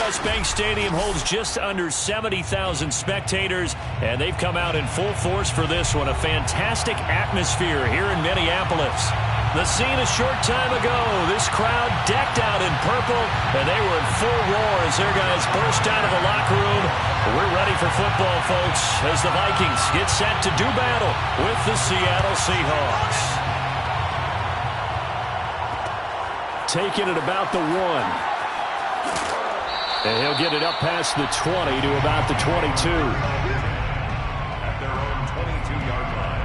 U.S. Bank Stadium holds just under 70,000 spectators, and they've come out in full force for this one. A fantastic atmosphere here in Minneapolis. The scene a short time ago, this crowd decked out in purple, and they were in full roar as their guys burst out of the locker room. We're ready for football, folks, as the Vikings get set to do battle with the Seattle Seahawks. Taking it about the 1. And he'll get it up past the 20 to about the 22. At their own 22-yard line.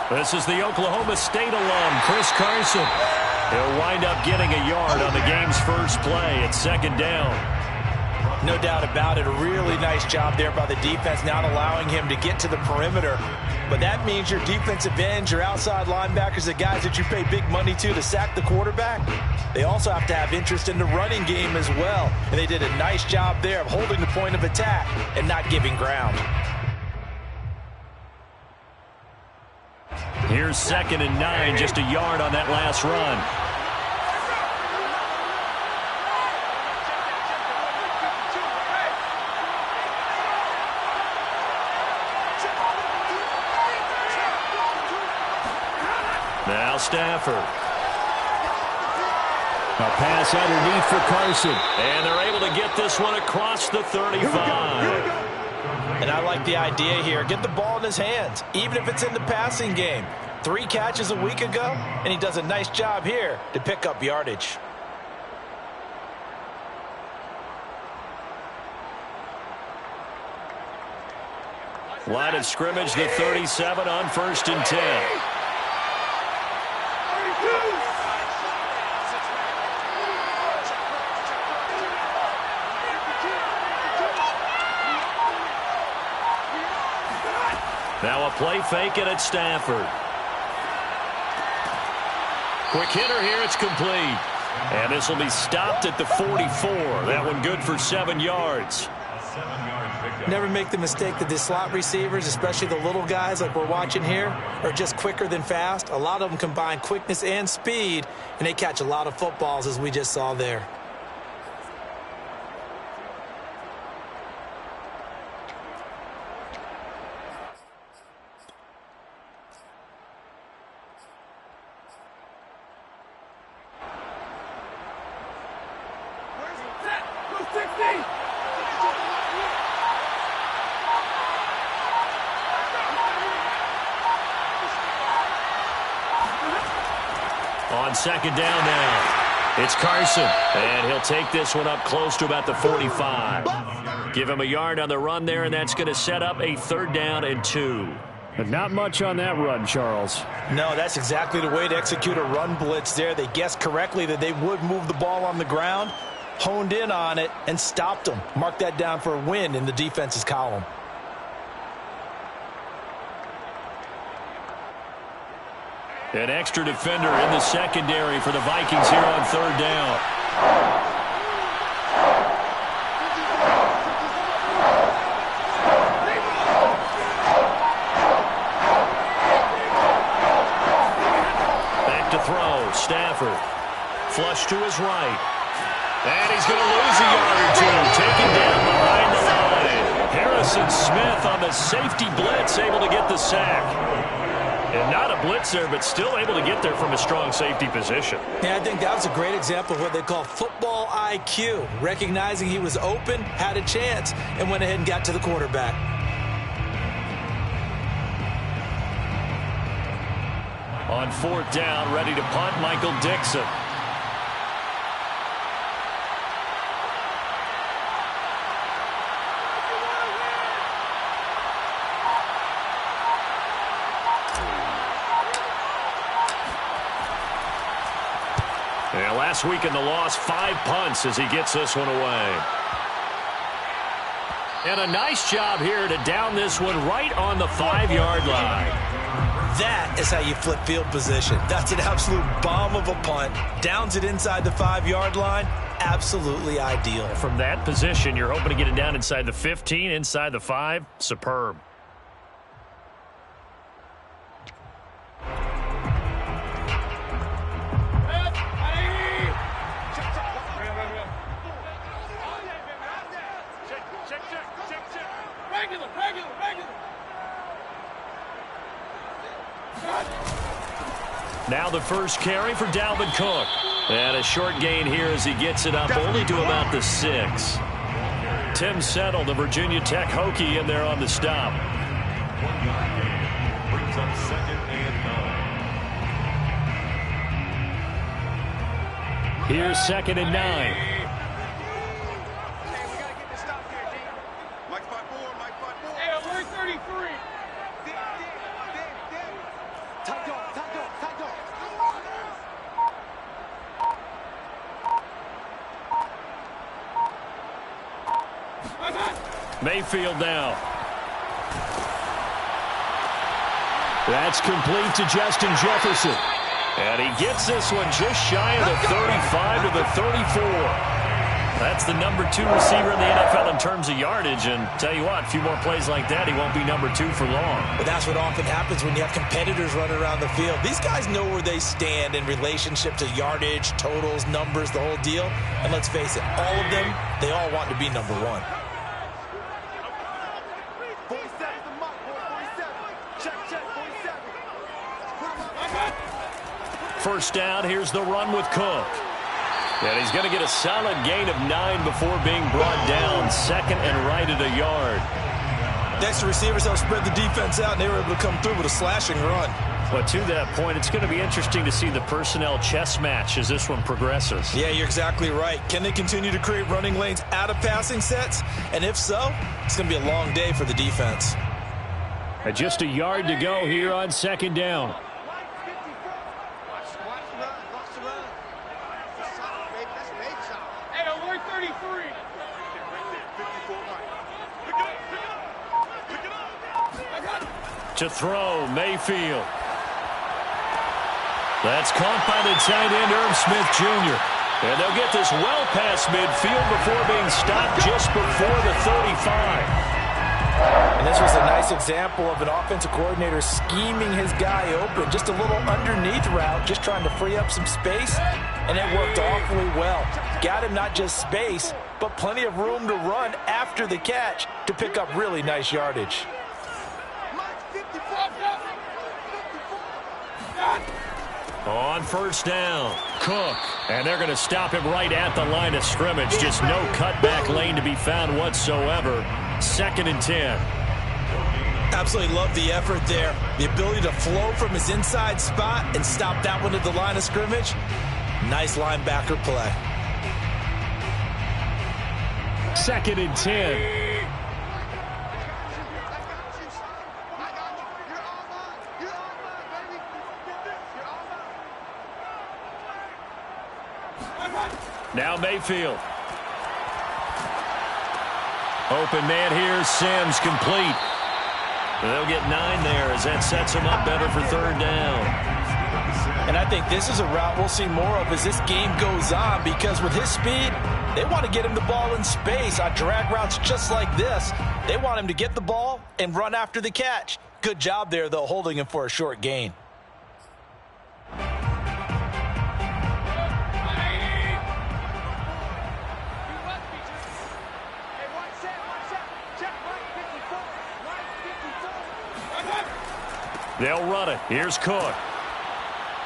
This is the Oklahoma State alum, Chris Carson. He'll wind up getting a yard on the game's first play at 2nd down. No doubt about it. A really nice job there by the defense, not allowing him to get to the perimeter. But that means your defensive ends, your outside linebackers, the guys that you pay big money to sack the quarterback, they also have to have interest in the running game as well. And they did a nice job there of holding the point of attack and not giving ground. Here's 2nd and 9, just a yard on that last run. Now Stafford. A pass underneath for Carson. And they're able to get this one across the 35. And I like the idea here. Get the ball in his hands, even if it's in the passing game. 3 catches a week ago, and he does a nice job here to pick up yardage. Line of scrimmage, the 37 on 1st and 10. Now a play fake and it's Stafford. Quick hitter here, it's complete. And this will be stopped at the 44. That one good for 7 yards. Never make the mistake that the slot receivers, especially the little guys like we're watching here, are just quicker than fast. A lot of them combine quickness and speed, and they catch a lot of footballs, as we just saw there. On 2nd down now, it's Carson, and he'll take this one up close to about the 45. Give him a yard on the run there, and that's going to set up a 3rd down and 2. But not much on that run, Charles. No, that's exactly the way to execute a run blitz there. They guessed correctly that they would move the ball on the ground, honed in on it, and stopped them. Mark that down for a win in the defense's column. An extra defender in the secondary for the Vikings here on 3rd down. Back to throw, Stafford. Flush to his right. And he's going to lose a yard or 2. Taken down behind the line. Harrison Smith on the safety blitz, able to get the sack. And not a blitzer, but still able to get there from a strong safety position. Yeah, I think that was a great example of what they call football IQ. Recognizing he was open, had a chance, and went ahead and got to the quarterback. On 4th down, ready to punt, Michael Dixon. Yeah, last week in the loss, 5 punts as he gets this one away. And a nice job here to down this one right on the 5-yard line. That is how you flip field position. That's an absolute bomb of a punt. Downs it inside the 5-yard line. Absolutely ideal. From that position, you're hoping to get it down inside the 15, inside the 5. Superb. Now the first carry for Dalvin Cook. And a short gain here as he gets it up only to about the 6. Tim Settle, the Virginia Tech Hokie, in there on the stop. 1-yard gain brings up 2nd and 9. Here's 2nd and 9. Mayfield now. That's complete to Justin Jefferson. And he gets this one just shy of the 35 to the 34. That's the number 2 receiver in the NFL in terms of yardage. And tell you what, a few more plays like that, he won't be number 2 for long. But that's what often happens when you have competitors running around the field. These guys know where they stand in relationship to yardage, totals, numbers, the whole deal. And let's face it, all of them, they all want to be number 1. First down, here's the run with Cook. And he's going to get a solid gain of 9 before being brought down. 2nd and right at a yard. Next, the receivers helped spread the defense out, and they were able to come through with a slashing run. But to that point, it's going to be interesting to see the personnel chess match as this one progresses. Yeah, you're exactly right. Can they continue to create running lanes out of passing sets? And if so, it's going to be a long day for the defense. And just a yard to go here on 2nd down. To throw, Mayfield. That's caught by the tight end, Irv Smith Jr. And they'll get this well past midfield before being stopped just before the 35. And this was a nice example of an offensive coordinator scheming his guy open. Just a little underneath route, just trying to free up some space. And it worked awfully well. Got him not just space, but plenty of room to run after the catch to pick up really nice yardage. On first down, Cook. And they're going to stop him right at the line of scrimmage. Just no cutback lane to be found whatsoever. 2nd and 10. Absolutely love the effort there. The ability to flow from his inside spot and stop that one at the line of scrimmage. Nice linebacker play. 2nd and 10. Now Mayfield. Open man here, Sims complete. They'll get 9 there as that sets them up better for 3rd down. And I think this is a route we'll see more of as this game goes on, because with his speed, they want to get him the ball in space on drag routes just like this. They want him to get the ball and run after the catch. Good job there, though, holding him for a short gain. They'll run it. Here's Cook.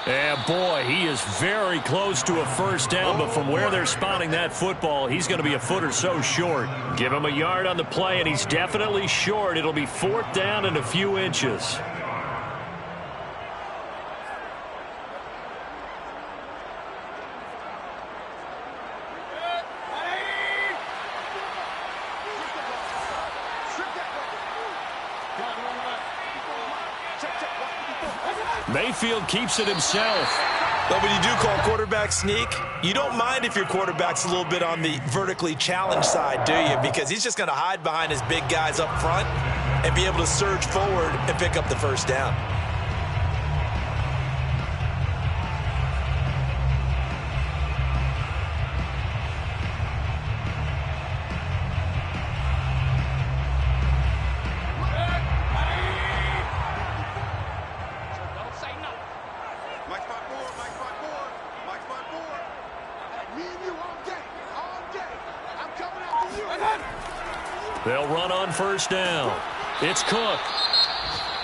And, boy, he is very close to a first down, but from where they're spotting that football, he's going to be a foot or so short. Give him a yard on the play, and he's definitely short. It'll be 4th down and a few inches. Mayfield keeps it himself. But when you do call quarterback sneak, you don't mind if your quarterback's a little bit on the vertically challenged side, do you? Because he's just going to hide behind his big guys up front and be able to surge forward and pick up the first down. They'll run on first down. It's Cook.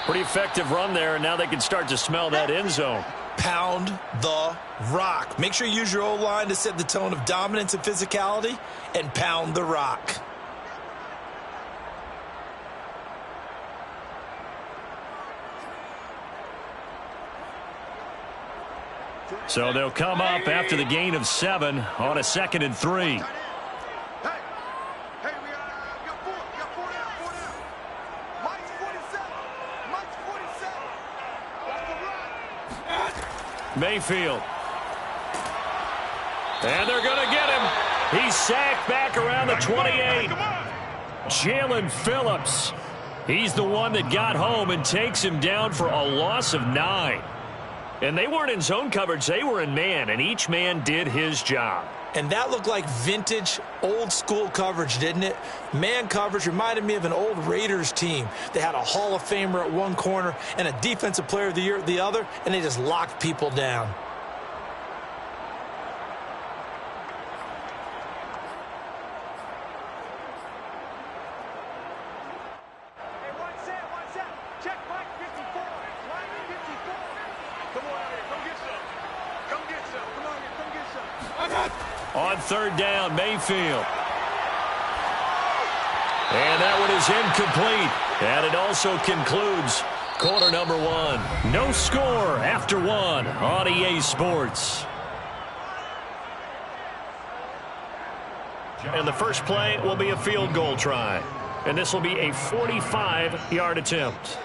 Pretty effective run there, and now they can start to smell that end zone. Pound the rock. Make sure you use your O-line to set the tone of dominance and physicality, and pound the rock. So they'll come up after the gain of 7 on a 2nd and 3. Mayfield. And they're going to get him. He's sacked back around the 28. Jalen Phillips. He's the one that got home and takes him down for a loss of 9. And they weren't in zone coverage. They were in man, and each man did his job. And that looked like vintage, old-school coverage, didn't it? Man coverage reminded me of an old Raiders team. They had a Hall of Famer at one corner and a Defensive Player of the Year at the other, and they just locked people down. On 3rd down, Mayfield. And that one is incomplete. And it also concludes quarter number 1. No score after 1 on EA Sports. And the first play will be a field goal try. And this will be a 45-yard attempt.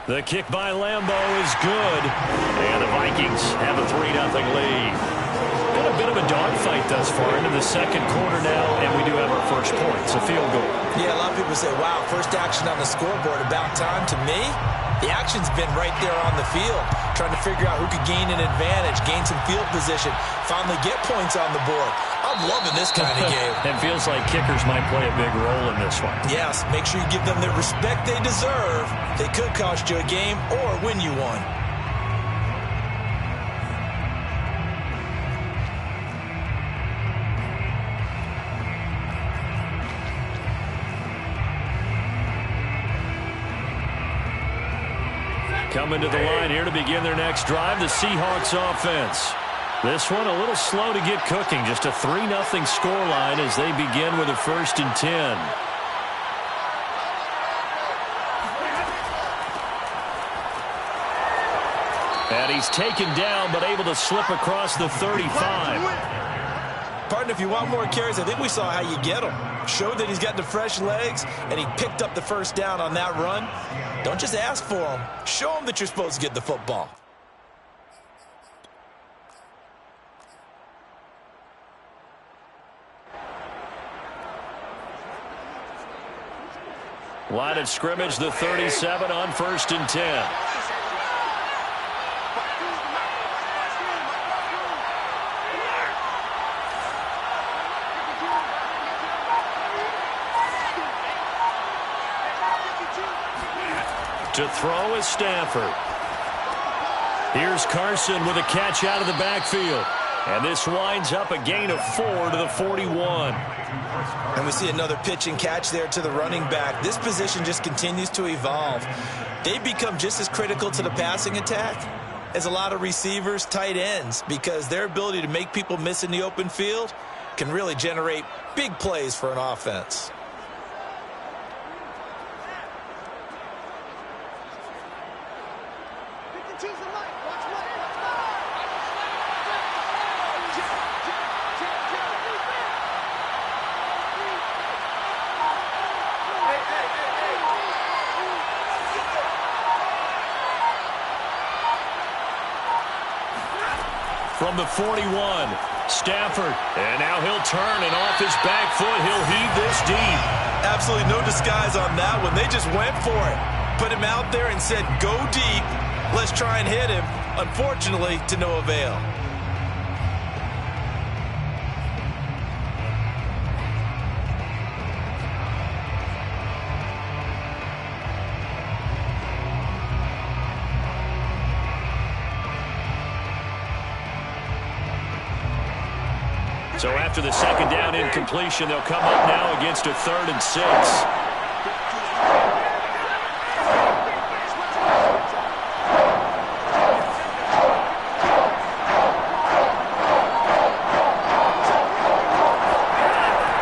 The kick by Lambo is good. And the Vikings have a 3-0 lead. Been a bit of a dogfight thus far into the 2nd quarter now, and we do have our first point. It's a field goal. Yeah, a lot of people say, wow, first action on the scoreboard, about time. To me, the action's been right there on the field, trying to figure out who could gain an advantage, gain some field position, finally get points on the board. I'm loving this kind of game. It feels like kickers might play a big role in this one. Yes, make sure you give them the respect they deserve. They could cost you a game or win you one. Coming to the line here to begin their next drive, the Seahawks offense. This one a little slow to get cooking. Just a 3-0 scoreline as they begin with a 1st and 10. And he's taken down but able to slip across the 35. Partner, if you want more carries, I think we saw how you get them. Showed that he's got the fresh legs, and he picked up the first down on that run. Don't just ask for them. Show them that you're supposed to get the football. Line of scrimmage, the 37 on 1st and 10. To throw is Stafford. Here's Carson with a catch out of the backfield. And this winds up a gain of 4 to the 41. And we see another pitch and catch there to the running back. This position just continues to evolve. They become just as critical to the passing attack as a lot of receivers, tight ends, because their ability to make people miss in the open field can really generate big plays for an offense. from the 41. Stafford, and now he'll turn, and off his back foot, he'll heave this deep. Absolutely no disguise on that one. They just went for it. Put him out there and said, go deep. Let's try and hit him. Unfortunately, to no avail. So after the second down incompletion, they'll come up now against a 3rd and 6.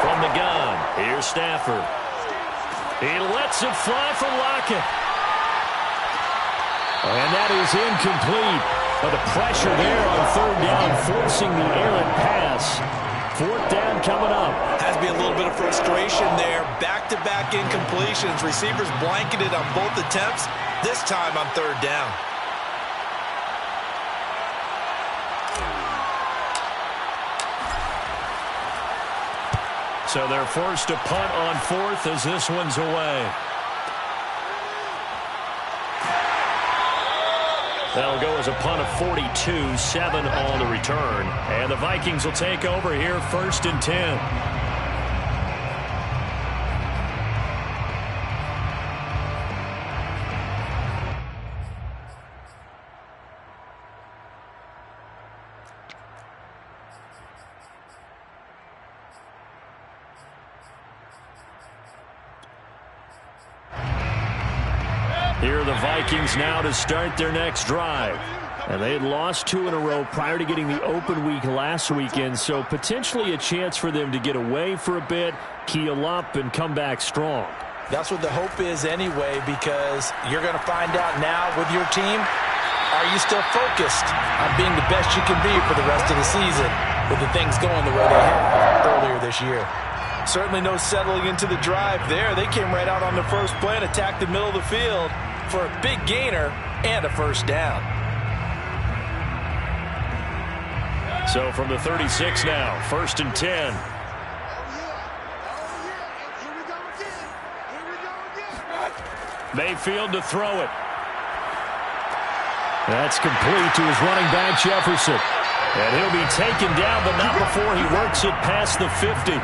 From the gun, here's Stafford. He lets it fly for Lockett. And that is incomplete. But the pressure there on 3rd down, forcing the errant pass. 4th down coming up. Has to be a little bit of frustration there. Back-to-back incompletions. Receivers blanketed on both attempts. This time on 3rd down. So they're forced to punt on 4th as this one's away. That'll go as a punt of 42, 7 on the return. And the Vikings will take over here 1st and 10. Here are the Vikings now to start their next drive. And they had lost 2 in a row prior to getting the open week last weekend, so potentially a chance for them to get away for a bit, keel up, and come back strong. That's what the hope is anyway, because you're going to find out now with your team, are you still focused on being the best you can be for the rest of the season with the things going the way they have earlier this year? Certainly no settling into the drive there. They came right out on the first play and attacked the middle of the field for a big gainer and a 1st down. So from the 36 now, 1st and 10. Mayfield to throw it. That's complete to his running back, Jefferson. And he'll be taken down, but not before he works it past the 50.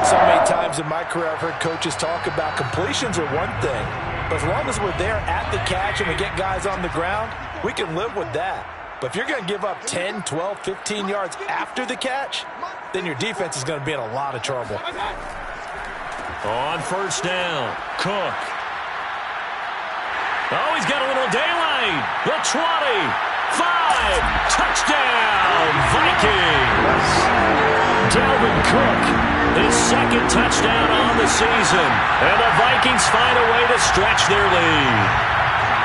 So many times in my career I've heard coaches talk about completions are one thing, but as long as we're there at the catch and we get guys on the ground, we can live with that. But if you're going to give up 10, 12, 15 yards after the catch, then your defense is going to be in a lot of trouble. On 1st down, Cook. Oh, he's got a little daylight. The 20, 5, touchdown, Vikings. Dalvin Cook, his 2nd touchdown on the season. And the Vikings find a way to stretch their lead.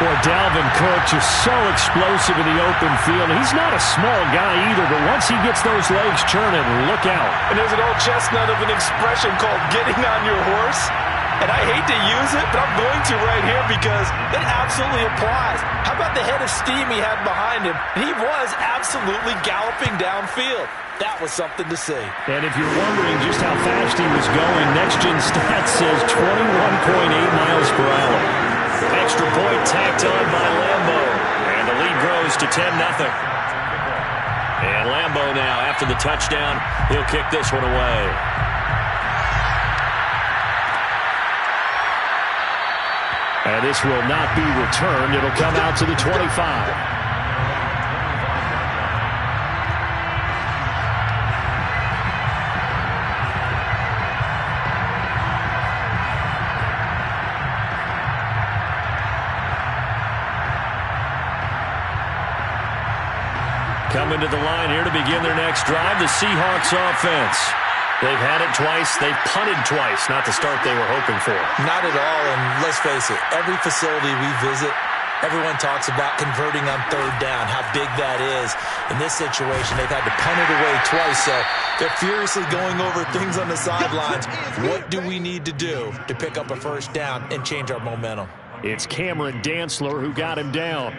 Boy, Dalvin Cook just so explosive in the open field. He's not a small guy either, but once he gets those legs churning, look out. And there's an old chestnut of an expression called getting on your horse. And I hate to use it, but I'm going to right here because it absolutely applies. How about the head of steam he had behind him? He was absolutely galloping downfield. That was something to see. And if you're wondering just how fast he was going, Next Gen Stats says 21.8 miles per hour. Extra point tacked on by Lambo. And the lead grows to 10-0. And Lambo now, after the touchdown, he'll kick this one away. And this will not be returned. It'll come out to the 25. Coming to the line here to begin their next drive, the Seahawks offense. They've had it twice. They've punted twice. Not the start they were hoping for. Not at all, and let's face it, every facility we visit, everyone talks about converting on 3rd down, how big that is. In this situation, they've had to punt it away twice, so they're furiously going over things on the sidelines. What do we need to do to pick up a 1st down and change our momentum? It's Cameron Dantzler who got him down.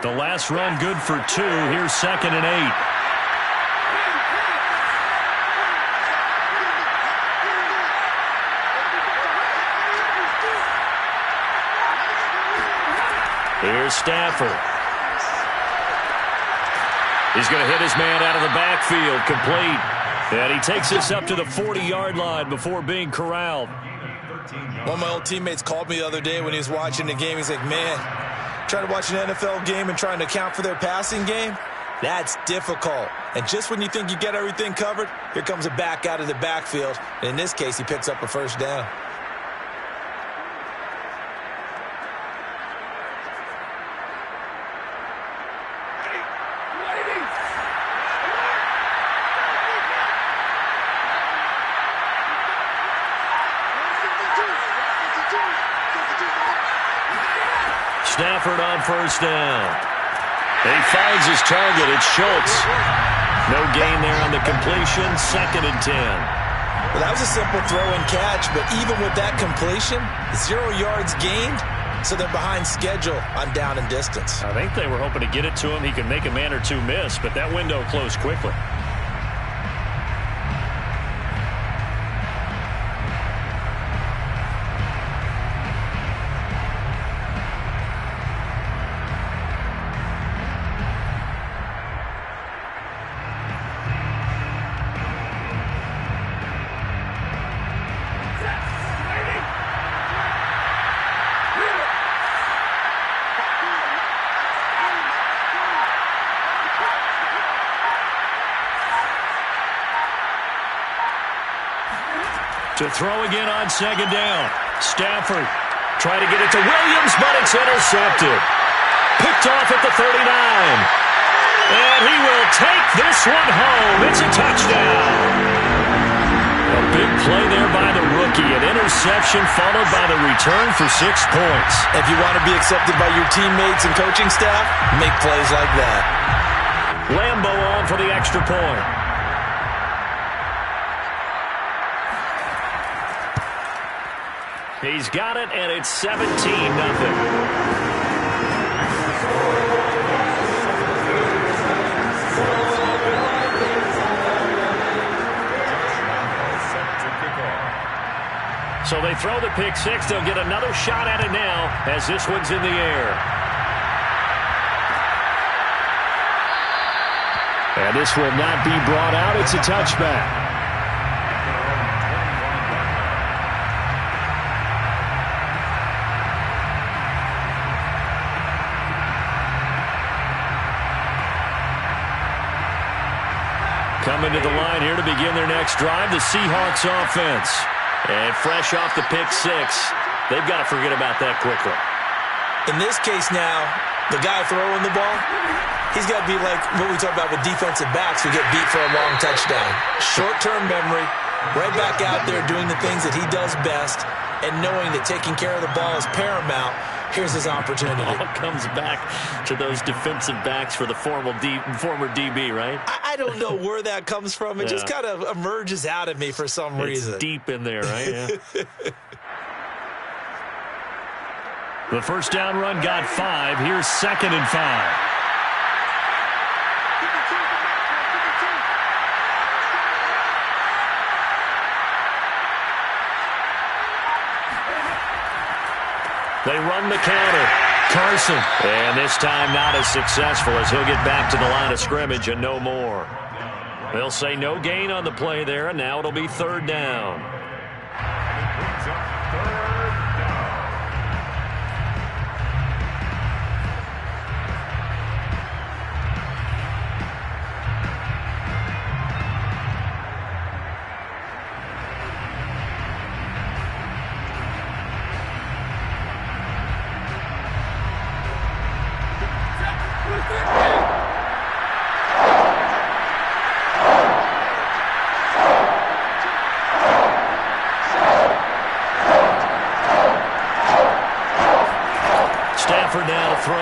The last run good for 2. Here's 2nd and 8. Here's Stafford. He's going to hit his man out of the backfield, complete. And he takes this up to the 40-yard line before being corralled. One of my old teammates called me the other day when he was watching the game. He's like, man, trying to watch an NFL game and trying to account for their passing game, that's difficult. And just when you think you get everything covered, here comes a back out of the backfield. And in this case, he picks up a first down. Stafford on first down. And he finds his target. It's Schultz. No gain there on the completion. 2nd and 10. Well, that was a simple throw and catch, but even with that completion, 0 yards gained, so they're behind schedule on down and distance. I think they were hoping to get it to him. He could make a man or two miss, but that window closed quickly. To throw again on 2nd down. Stafford trying to get it to Williams, but it's intercepted. Picked off at the 39. And he will take this one home. It's a touchdown. A big play there by the rookie. An interception followed by the return for 6 points. If you want to be accepted by your teammates and coaching staff, make plays like that. Lambo on for the extra point. He's got it, and it's 17-0. So they throw the pick six. They'll get another shot at it now as this one's in the air. And this will not be brought out. It's a touchback. Coming to the line here to begin their next drive, the Seahawks offense. And fresh off the pick six, they've got to forget about that quickly. In this case now, the guy throwing the ball, he's got to be like what we talk about with defensive backs who get beat for a long touchdown. Short-term memory, right back out there doing the things that he does best, and knowing that taking care of the ball is paramount. Here's his opportunity. All comes back to those defensive backs for the former DB, right? I don't know where that comes from. It just kind of emerges out of me for some reason. It's deep in there, right? Yeah. The first down run got 5. Here's 2nd and 5. They run the counter. Carson. And this time not as successful as he'll get back to the line of scrimmage and no more. They'll say no gain on the play there, and now it'll be 3rd down. Stafford now to throw.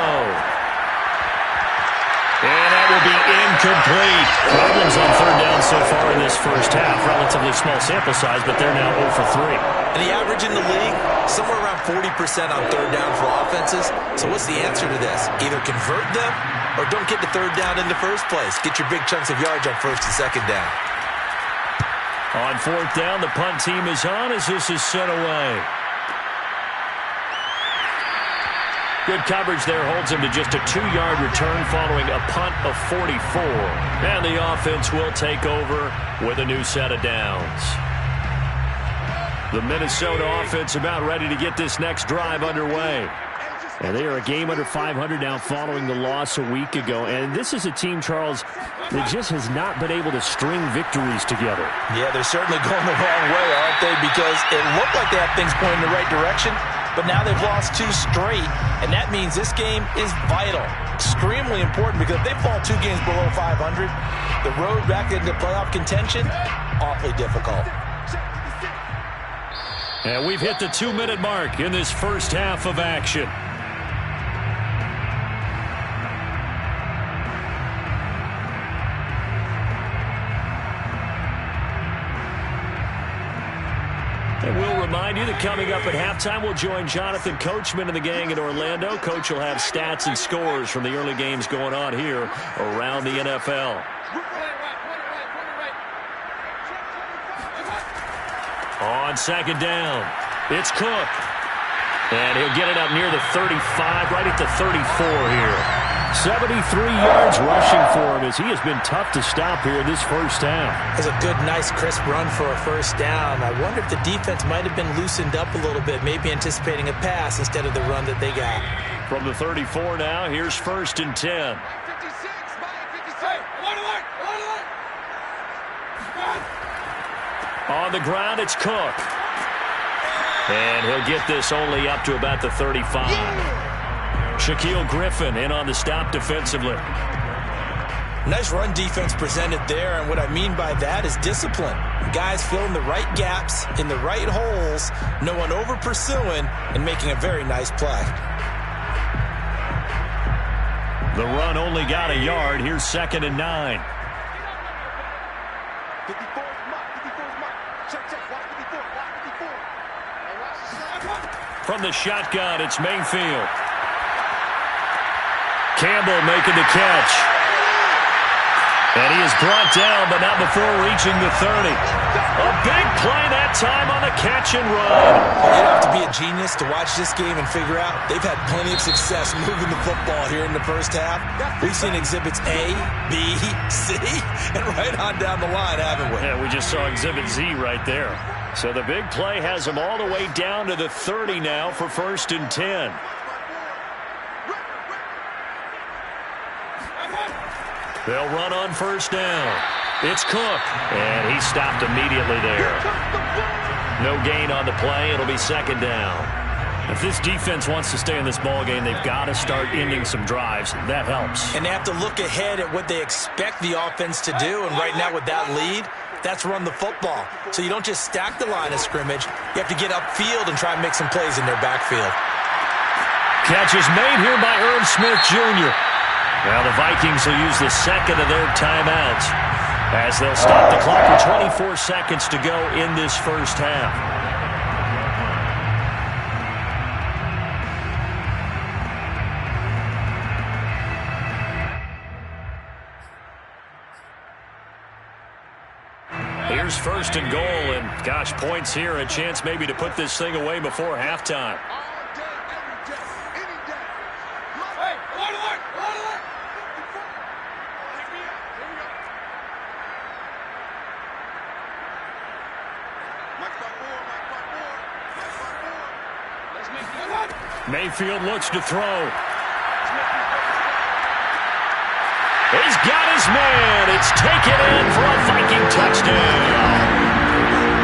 And that will be incomplete. Problems on 3rd down so far in this first half. Relatively small sample size, but they're now 0 for 3. And the average in the league, somewhere around 40% on third down for offenses. So what's the answer to this? Either convert them or don't get the third down in the first place. Get your big chunks of yards on first and second down. On fourth down, the punt team is on as this is sent away. Good coverage there holds him to just a 2-yard return following a punt of 44. And the offense will take over with a new set of downs. The Minnesota offense about ready to get this next drive underway. And they are a game under 500 now following the loss a week ago. And this is a team, Charles, that just has not been able to string victories together. Yeah, they're certainly going the wrong way, aren't they? Because it looked like they have things pointing in the right direction, but now they've lost 2 straight, and that means this game is vital, extremely important, because if they fall 2 games below 500, the road back into playoff contention, awfully difficult. And we've hit the 2-minute mark in this first half of action. And we'll remind you that coming up at halftime, we'll join Jonathan Coachman and the gang in Orlando. Coach will have stats and scores from the early games going on here around the NFL. On second down, it's Cook. And he'll get it up near the 35, right at the 34 here. 73 yards rushing for him as he has been tough to stop here in this first half. That's a good, nice, crisp run for a first down. I wonder if the defense might have been loosened up a little bit, maybe anticipating a pass instead of the run that they got. From the 34 now, here's first and 10. On the ground, it's Cook. And he'll get this only up to about the 35. Shaquille Griffin in on the stop defensively. Nice run defense presented there, and what I mean by that is discipline. Guys filling the right gaps in the right holes, no one over pursuing, and making a very nice play. The run only got a yard. Here's second and 9. From the shotgun, it's Mayfield. Campbell making the catch. And he is brought down, but not before reaching the 30. A big play that time on the catch and run. You don't have to be a genius to watch this game and figure out they've had plenty of success moving the football here in the first half. We've seen exhibits A, B, C, and right on down the line, haven't we? Yeah, we just saw exhibit Z right there. So the big play has them all the way down to the 30 now for first and 10. They'll run on first down. It's Cook, and he stopped immediately there. No gain on the play. It'll be second down. If this defense wants to stay in this ball game, they've got to start ending some drives. That helps. And they have to look ahead at what they expect the offense to do, and right now with that lead, that's run the football. So you don't just stack the line of scrimmage. You have to get upfield and try and make some plays in their backfield. Catch is made here by Irv Smith Jr. Now the Vikings will use the second of their timeouts as they'll stop the clock with 24 seconds to go in this first half. Here's first and goal, and gosh, points here, a chance maybe to put this thing away before halftime. Mayfield looks to throw. He's got his man. It's taken in for a Viking touchdown.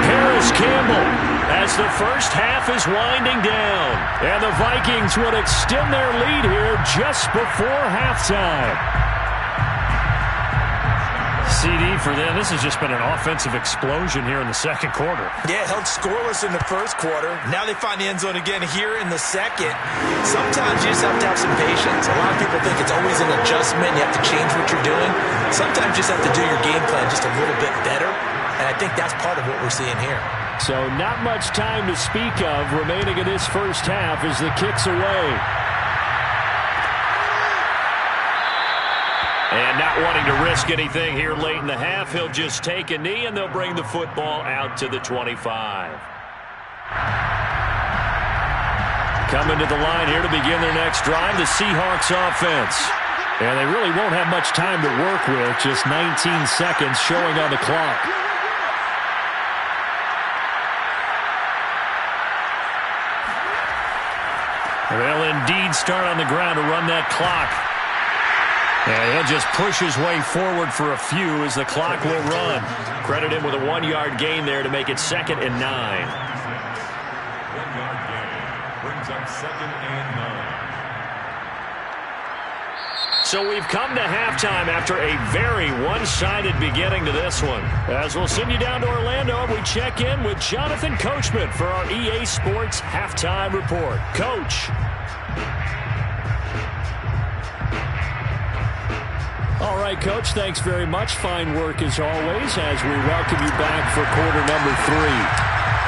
Paris Campbell as the first half is winding down. And the Vikings would extend their lead here just before halftime. CD for them. This has just been an offensive explosion here in the second quarter. Yeah, held scoreless in the first quarter. Now they find the end zone again here in the second. Sometimes you just have to have some patience. A lot of people think it's always an adjustment. You have to change what you're doing. Sometimes you just have to do your game plan just a little bit better. And I I think that's part of what we're seeing here. So not much time to speak of remaining in this first half as the kick's away. And not wanting to risk anything here late in the half, he'll just take a knee, and they'll bring the football out to the 25. Coming to the line here to begin their next drive, the Seahawks offense. And they really won't have much time to work with, just 19 seconds showing on the clock. They'll indeed start on the ground to run that clock. And he'll just push his way forward for a few as the clock will run. Credit him with a 1-yard gain there to make it 2nd and 9. 1-yard gain brings up 2nd and 9. So we've come to halftime after a very one-sided beginning to this one. As we'll send you down to Orlando, we check in with Jonathan Coachman for our EA Sports Halftime Report. Coach. All right, Coach, thanks very much. Fine work as always as we welcome you back for quarter number 3.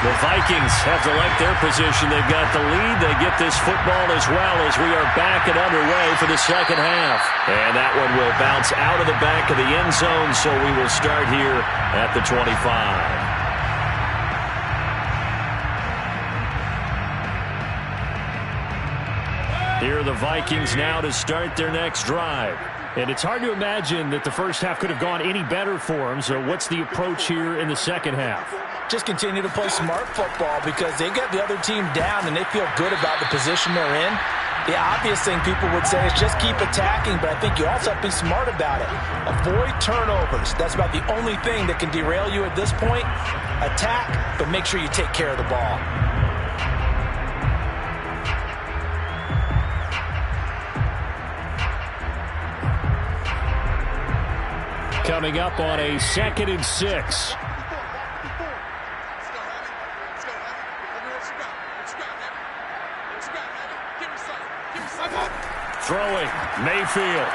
The Vikings have to like their position. They've got the lead. They get this football as well as we are back and underway for the second half. And that one will bounce out of the back of the end zone, so we will start here at the 25. Here are the Vikings now to start their next drive. And it's hard to imagine that the first half could have gone any better for them. So what's the approach here in the second half? Just continue to play smart football because they got the other team down and they feel good about the position they're in. The obvious thing people would say is just keep attacking, but I think you also have to be smart about it. Avoid turnovers. That's about the only thing that can derail you at this point. Attack, but make sure you take care of the ball. Coming up on a 2nd and 6. Throwing, Mayfield.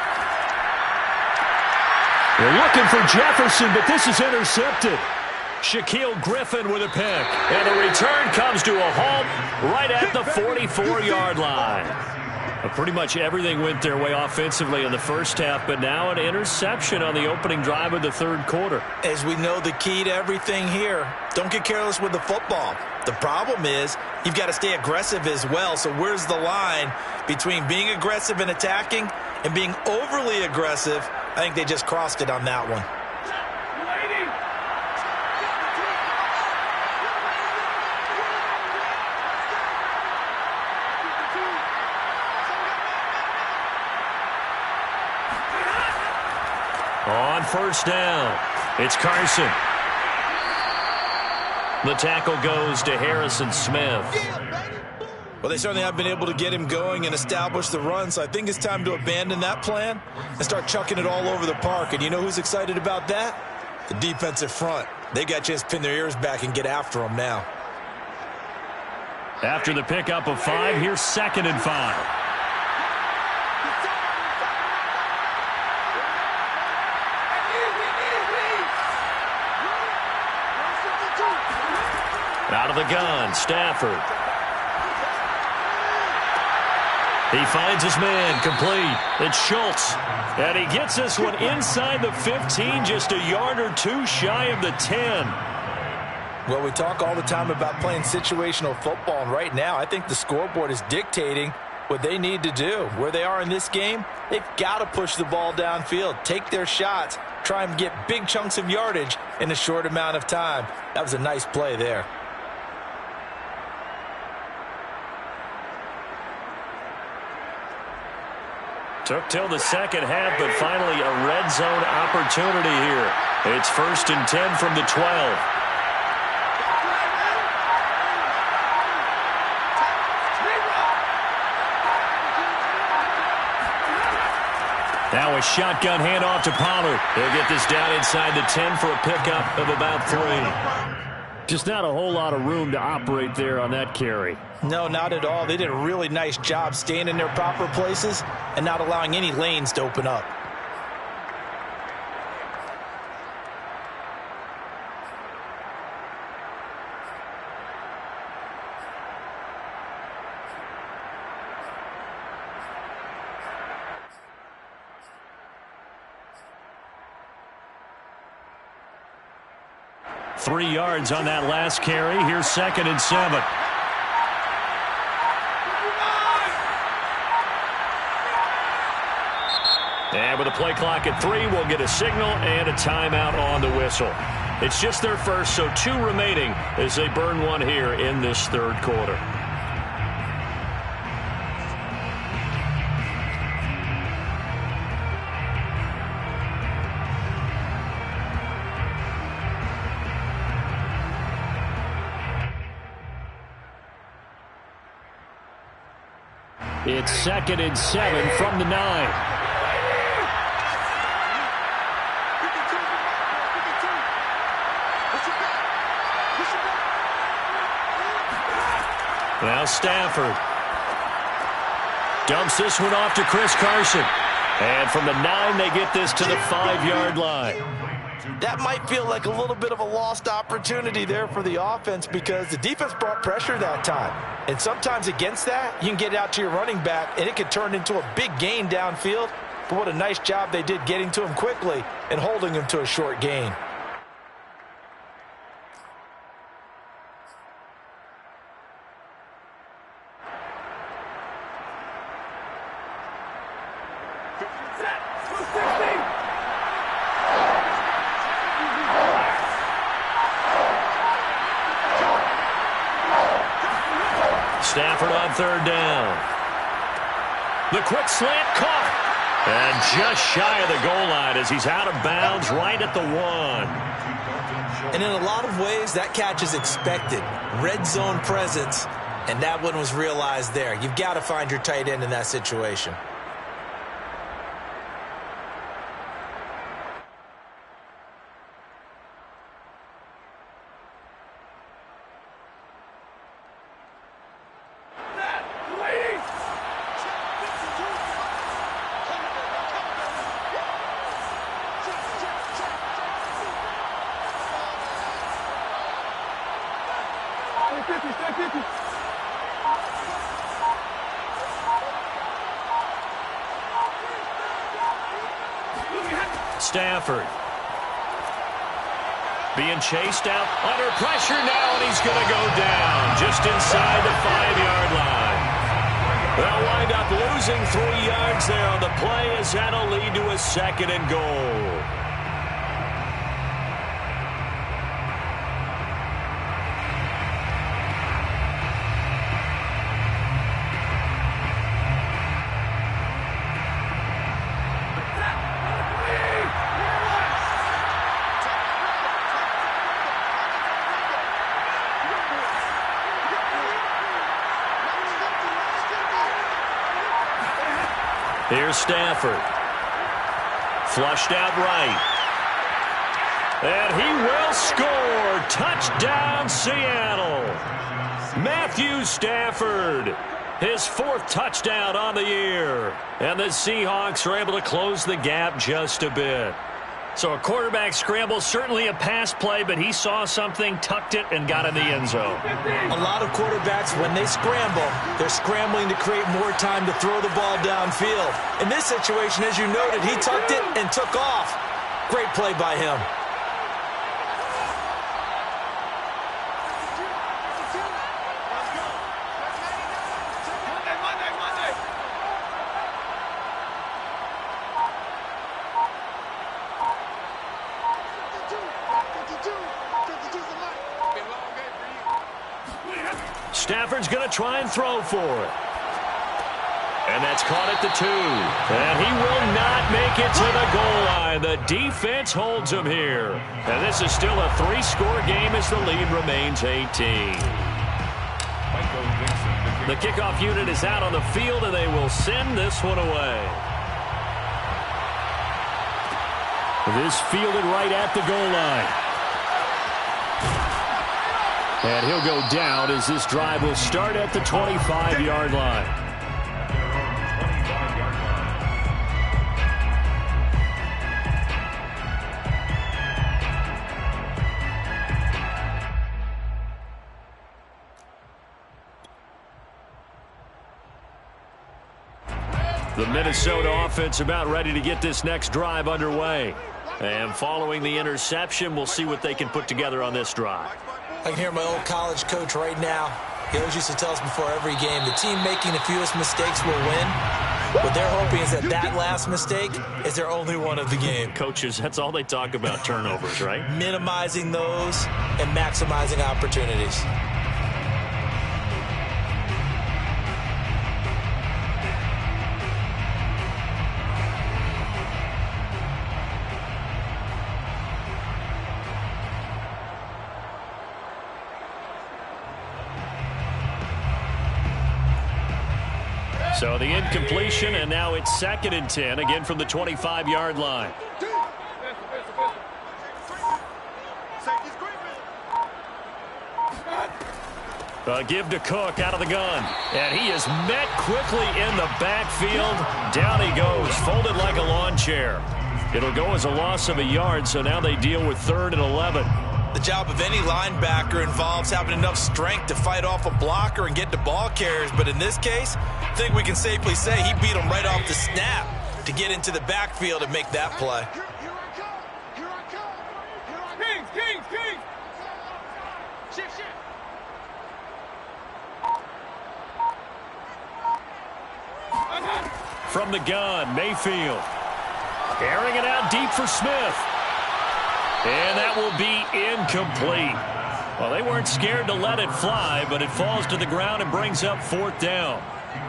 They're looking for Jefferson, but this is intercepted. Shaquille Griffin with a pick. And the return comes to a halt right at the 44-yard line. Pretty much everything went their way offensively in the first half, but now an interception on the opening drive of the third quarter. As we know, the key to everything here, don't get careless with the football. The problem is you've got to stay aggressive as well. So where's the line between being aggressive and attacking and being overly aggressive? I think they just crossed it on that one. On first down, it's Carson. The tackle goes to Harrison Smith. Well, they certainly have been able to get him going and establish the run, so I think it's time to abandon that plan and start chucking it all over the park. And you know who's excited about that? The defensive front. They got a chance to pin their ears back and get after him now. After the pickup of 5, here's 2nd and 5. Out of the gun, Stafford. He finds his man, complete. It's Schultz. And he gets this one inside the 15, just a yard or two shy of the 10. Well, we talk all the time about playing situational football, and right now I think the scoreboard is dictating what they need to do. Where they are in this game, they've got to push the ball downfield, take their shots, try and get big chunks of yardage in a short amount of time. That was a nice play there. Took till the second half, but finally a red zone opportunity here. It's 1st and 10 from the 12. Now a shotgun handoff to Pollard. He'll get this down inside the 10 for a pickup of about 3. Just not a whole lot of room to operate there on that carry. No, not at all. They did a really nice job staying in their proper places and not allowing any lanes to open up. 3 yards on that last carry. Here's 2nd and 7. And with a play clock at 3, we'll get a signal and a timeout on the whistle. It's just their first, so 2 remaining as they burn one here in this 3rd quarter. It's 2nd and 7 from the 9. Now Stafford dumps this one off to Chris Carson. And from the 9, they get this to the 5-yard line. That might feel like a little bit of a lost opportunity there for the offense because the defense brought pressure that time. And sometimes against that, you can get out to your running back, and it could turn into a big gain downfield. But what a nice job they did getting to him quickly and holding him to a short gain. Stafford on 3rd down. The quick slant caught. And just shy of the goal line as he's out of bounds right at the 1. And in a lot of ways, that catch is expected. Red zone presence, and that one was realized there. You've got to find your tight end in that situation. Stafford being chased out under pressure now, and he's going to go down just inside the 5-yard line. They'll wind up losing 3 yards there on the play as that'll lead to a 2nd and goal. Here's Stafford. Flushed out right. And he will score. Touchdown, Seattle. Matthew Stafford. His 4th touchdown on the year. And the Seahawks are able to close the gap just a bit. So a quarterback scramble, certainly a pass play, but he saw something, tucked it, and got in the end zone. A lot of quarterbacks, when they scramble, they're scrambling to create more time to throw the ball downfield. In this situation, as you noted, he tucked it and took off. Great play by him. Stafford's going to try and throw for it. And that's caught at the 2. And he will not make it to the goal line. The defense holds him here. And this is still a 3-score game as the lead remains 18. The kickoff unit is out on the field, and they will send this one away. This fielded right at the goal line. And he'll go down as this drive will start at the 25-yard line. The Minnesota offense about ready to get this next drive underway. And following the interception, we'll see what they can put together on this drive. I can hear my old college coach right now. He always used to tell us before every game, the team making the fewest mistakes will win. What they're hoping is that that last mistake is their only one of the game. Coaches, that's all they talk about, turnovers, right? Minimizing those and maximizing opportunities. So the incompletion, and now it's 2nd and 10, again from the 25-yard line. Give to Cook out of the gun. And he is met quickly in the backfield. Down he goes, folded like a lawn chair. It'll go as a loss of a yard, so now they deal with 3rd and 11. The job of any linebacker involves having enough strength to fight off a blocker and get to ball carriers. But in this case, I think we can safely say he beat him right off the snap to get into the backfield and make that play. Kings! Shift. From the gun, Mayfield. Airing it out deep for Smith. And that will be incomplete. Well, they weren't scared to let it fly, but it falls to the ground and brings up 4th down.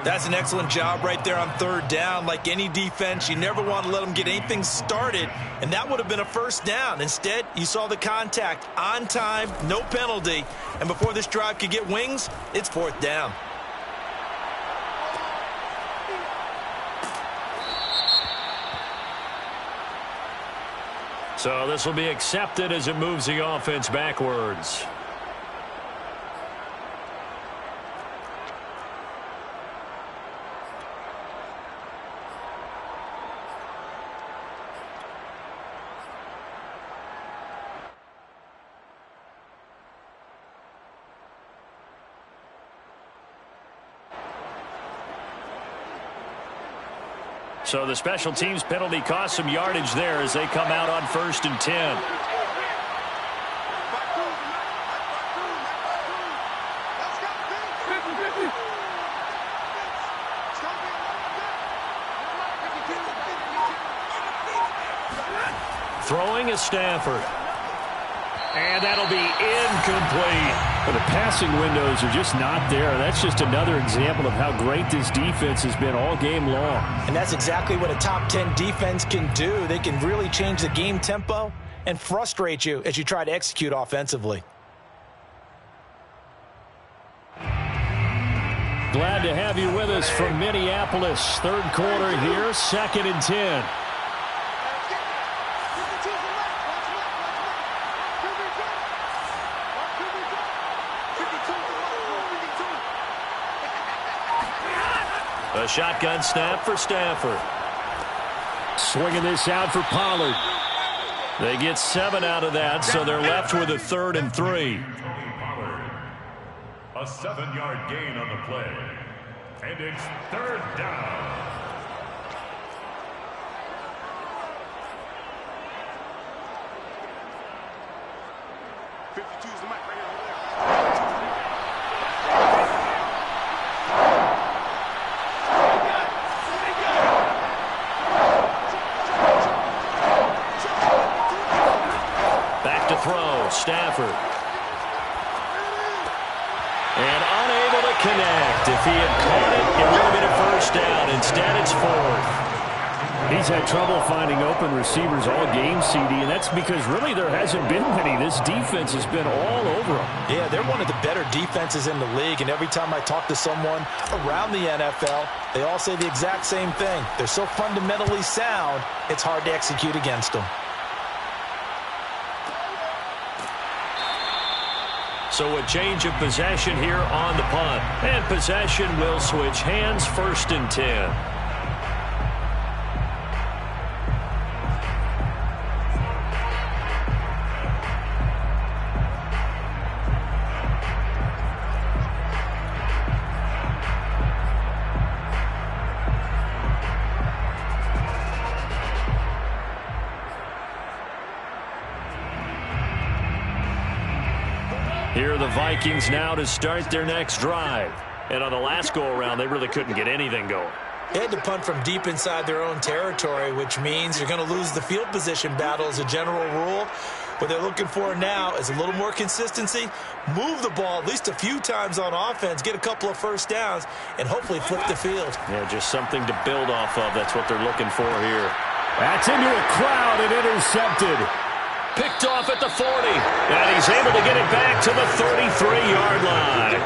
That's an excellent job right there on 3rd down. Like any defense, you never want to let them get anything started, and that would have been a 1st down. Instead, you saw the contact on time, no penalty, and before this drive could get wings, it's 4th down. So this will be accepted as it moves the offense backwards. So the special teams penalty cost some yardage there as they come out on 1st and 10. Throwing is Stafford. And that'll be incomplete. But the passing windows are just not there. That's just another example of how great this defense has been all game long. And that's exactly what a top 10 defense can do. They can really change the game tempo and frustrate you as you try to execute offensively. Glad to have you with us from Minneapolis. 3rd quarter here, 2nd and 10. A shotgun snap for Stafford. Swinging this out for Pollard. They get 7 out of that, so they're left with a 3rd and 3. A 7-yard gain on the play. And it's 3rd down. Stafford. And unable to connect. If he had caught it, it would have been a 1st down. Instead, it's 4th. He's had trouble finding open receivers all game, CD, and that's because really there hasn't been many. This defense has been all over them. Yeah, they're one of the better defenses in the league, and every time I talk to someone around the NFL, they all say the exact same thing. They're so fundamentally sound, it's hard to execute against them. So a change of possession here on the punt. And possession will switch hands, 1st and 10. Here are the Vikings now to start their next drive. And on the last go-around, they really couldn't get anything going. They had to punt from deep inside their own territory, which means you're going to lose the field position battle as a general rule. What they're looking for now is a little more consistency, move the ball at least a few times on offense, get a couple of first downs, and hopefully flip the field. Yeah, just something to build off of. That's what they're looking for here. That's into a crowd and intercepted. Picked off at the 40, and he's able to get it back to the 33-yard line.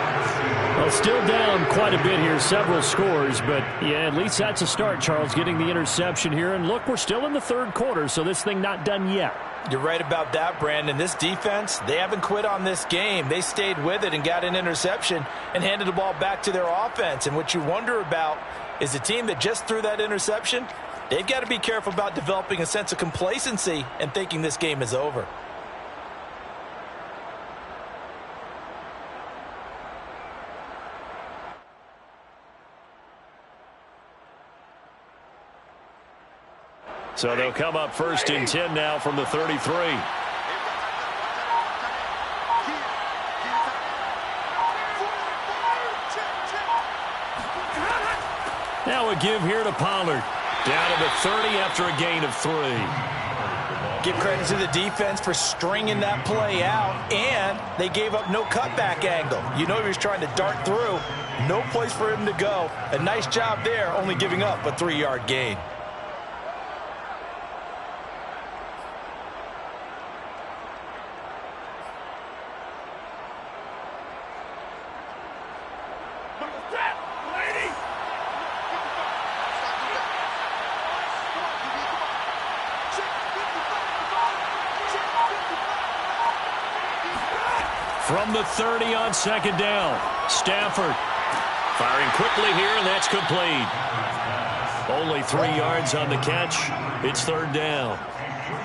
Well, still down quite a bit here, several scores, but yeah, at least that's a start, Charles, getting the interception here. And look, we're still in the third quarter, so this thing not done yet. You're right about that, Brandon. This defense, they haven't quit on this game. They stayed with it and got an interception and handed the ball back to their offense. And what you wonder about is the team that just threw that interception, they've got to be careful about developing a sense of complacency and thinking this game is over. So they'll come up first and 10 now from the 33. Now a give here to Pollard. Down to the 30 after a gain of 3. Give credit to the defense for stringing that play out, and they gave up no cutback angle. You know he was trying to dart through. No place for him to go. A nice job there, only giving up a 3-yard gain. From the 30 on second down, Stafford firing quickly here, and that's complete. Only 3 yards on the catch. It's third down.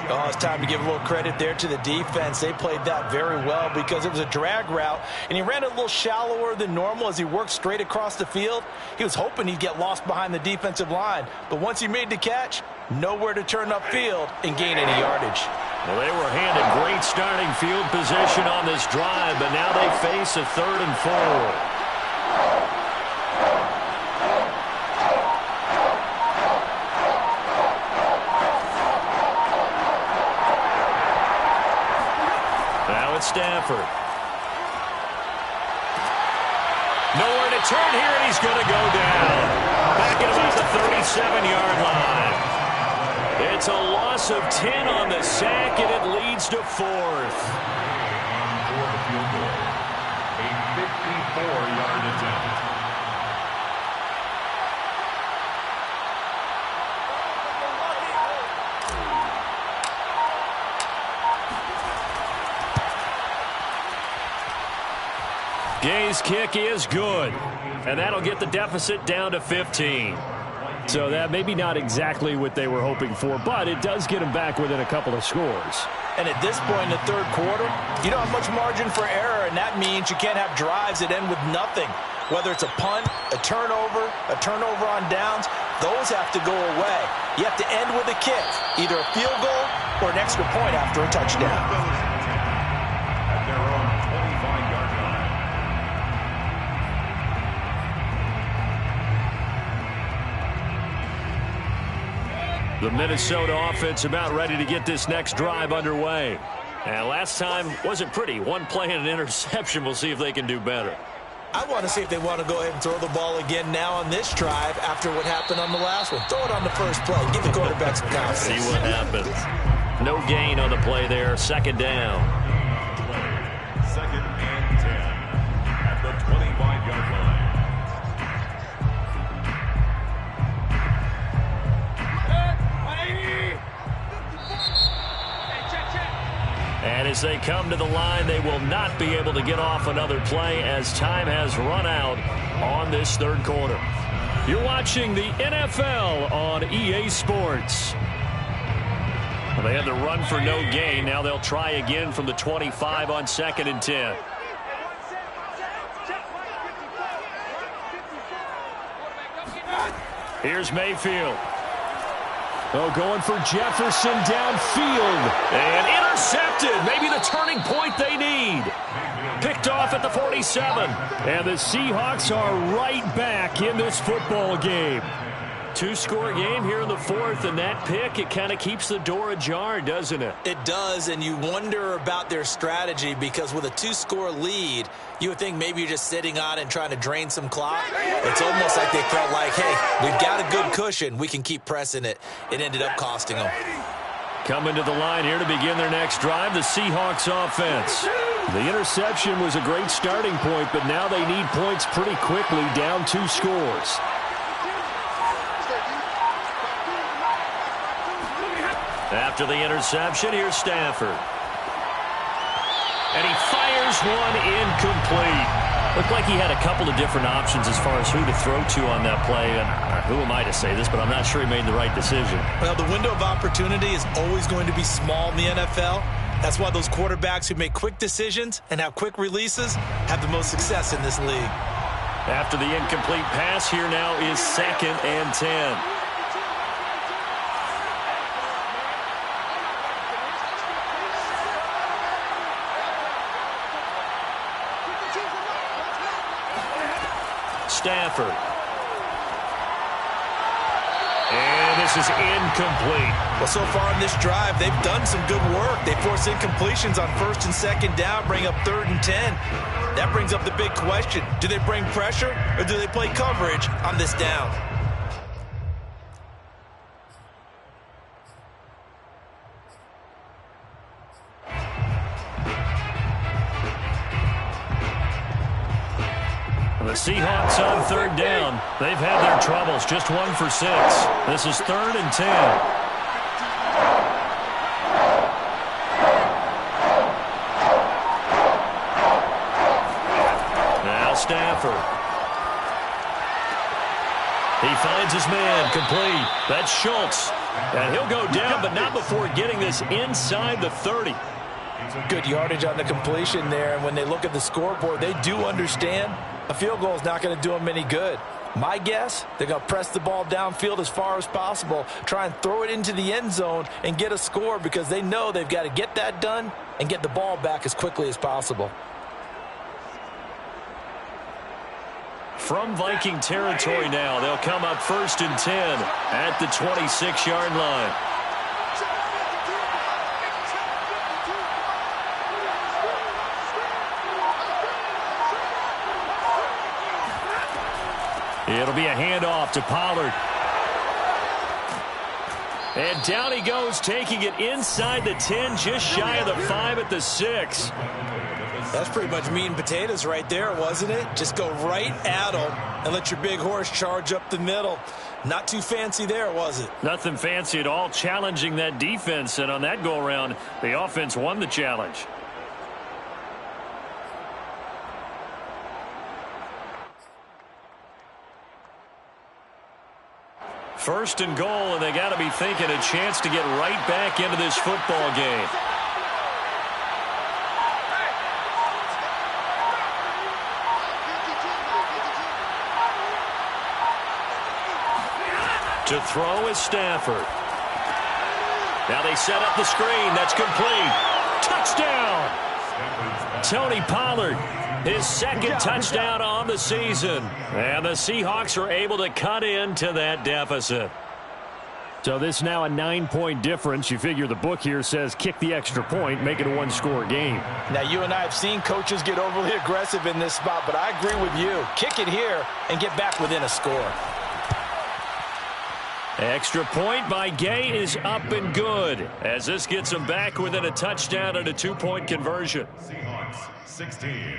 Oh, it's time to give a little credit there to the defense. They played that very well because it was a drag route, and he ran a little shallower than normal as he worked straight across the field. He was hoping he'd get lost behind the defensive line, but once he made the catch, nowhere to turn upfield and gain any yardage. Well, they were handed great starting field position on this drive, but now they face a 3rd and 4. Now it's Stafford. Nowhere to turn here, and he's going to go down. Back at about the 37-yard line. It's a loss of 10 on the sack, and it leads to 4th. A 54-yard attempt. Gay's kick is good, and that'll get the deficit down to 15. So that maybe not exactly what they were hoping for, but it does get them back within a couple of scores. And at this point in the third quarter, you don't have much margin for error, and that means you can't have drives that end with nothing. Whether it's a punt, a turnover on downs, those have to go away. You have to end with a kick, either a field goal or an extra point after a touchdown. At their own 25-yard line. The Minnesota offense about ready to get this next drive underway. And last time wasn't pretty. One play and an interception. We'll see if they can do better. I want to see if they want to go ahead and throw the ball again now on this drive after what happened on the last one. Throw it on the first play. Give the quarterback some confidence. See what happens. No gain on the play there. Second down. Second and 10 at the 25-yard line. And as they come to the line, they will not be able to get off another play as time has run out on this third quarter. You're watching the NFL on EA Sports. Well, they had the run for no gain. Now they'll try again from the 25 on second and 10. Here's Mayfield. Oh, going for Jefferson downfield. And intercepted. Maybe the turning point they need. Picked off at the 47. And the Seahawks are right back in this football game. Two-score game here in the fourth, and that pick, it kind of keeps the door ajar, doesn't it? It does, and you wonder about their strategy because with a two-score lead, you would think maybe you're just sitting on and trying to drain some clock. It's almost like they felt like, hey, we've got a good cushion. We can keep pressing it. It ended up costing them. Coming to the line here to begin their next drive, the Seahawks offense. The interception was a great starting point, but now they need points pretty quickly, down 2 scores. After the interception, here's Stafford. And he fires one incomplete. Looked like he had a couple of different options as far as who to throw to on that play. And who am I to say this, but I'm not sure he made the right decision. Well, the window of opportunity is always going to be small in the NFL. That's why those quarterbacks who make quick decisions and have quick releases have the most success in this league. After the incomplete pass, here now is 2nd and 10. Stafford. And this is incomplete. Well, so far in this drive, they've done some good work. They force incompletions on 1st and 2nd down, bring up 3rd and 10. That brings up the big question. Do they bring pressure or do they play coverage on this down? The Seahawks on 3rd down. They've had their troubles, just 1 for 6. This is 3rd and 10. Now Stafford. He finds his man, complete. That's Schultz. And he'll go down, but not before getting this inside the 30. Good yardage on the completion there, and when they look at the scoreboard, they do understand a field goal is not going to do them any good. My guess, they're going to press the ball downfield as far as possible, try and throw it into the end zone and get a score because they know they've got to get that done and get the ball back as quickly as possible. From Viking territory now, they'll come up 1st and 10 at the 26-yard line. It'll be a handoff to Pollard. And down he goes, taking it inside the 10, just shy of the 5 at the 6. That's pretty much meat and potatoes right there, wasn't it? Just go right at them and let your big horse charge up the middle. Not too fancy there, was it? Nothing fancy at all, challenging that defense. And on that go-around, the offense won the challenge. First and goal, and they got to be thinking a chance to get right back into this football game. To throw is Stafford. Now they set up the screen. That's complete. Touchdown! Tony Pollard, his 2nd touchdown on the season. And the Seahawks are able to cut into that deficit. So this now a 9-point difference. You figure the book here says kick the extra point, make it a 1-score game. Now, you and I have seen coaches get overly aggressive in this spot, but I agree with you. Kick it here and get back within a score. Extra point by Gay is up and good, as this gets him back within a touchdown and a 2-point conversion. Seahawks 16.